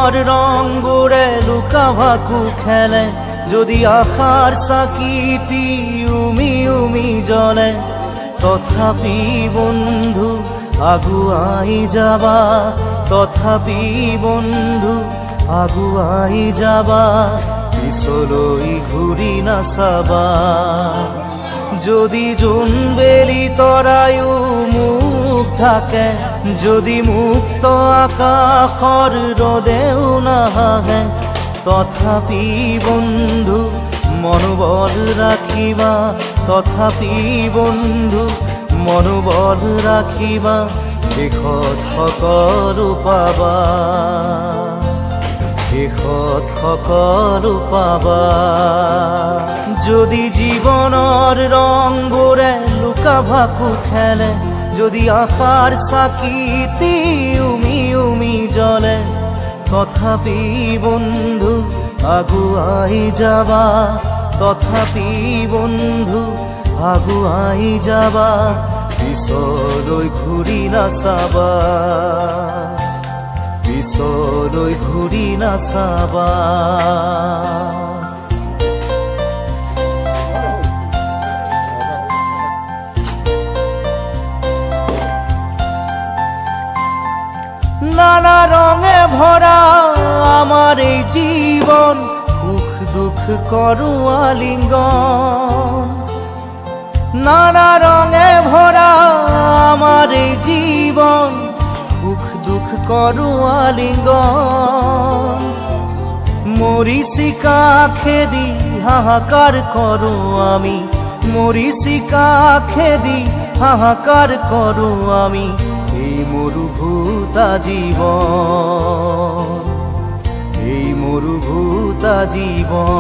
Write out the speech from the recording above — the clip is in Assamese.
জীবনেৰ ৰং গোড়ে লুকা ভাকু খেলে, যদি আশাৰ চাকিটি উমি উমি জ্বলে, তথাপি বন্ধু আগুৱাই যাবা, তথাপি বন্ধু আগুৱাই যাবা, পিছলৈ ঘূৰি নাচাবা। যদি জোনবেলি তৰায়ো মুখ থাকে, যদি মুক্ত আকাশৰ ৰদেও নাহে, তথাপি বন্ধু মনোবল ৰাখিবা, তথাপি বন্ধু মনোবল ৰাখিবা, শেষত সকলো পাবা, শেষত সকলো পাবা। যদি জীৱনৰ ৰংবোৰে লুকা ভাকু খেলে, যদি আশাৰ চাকিটি উমি উমি জ্বলে, তথাপি বন্ধু আগুৱাই যাবা, তথাপি বন্ধু আগুৱাই যাবা, পিছলৈ ঘূৰি নাচাবা, পিছলৈ ঘূৰি নাচাবা। নানা রঙে ভরা আমার এই জীবন, সুখ দুঃখ করু আলিঙ্গন। নানা রঙে ভরা আমার এই জীবন, সুখ দুঃখ করু আলিঙ্গন। মরিচিকা খেদি হাহাকার করু আমি, মরিচিকা খেদি হাহাকার করু আমি, এই মরুভূতা জীবন, এই মরুভূতা জীবন।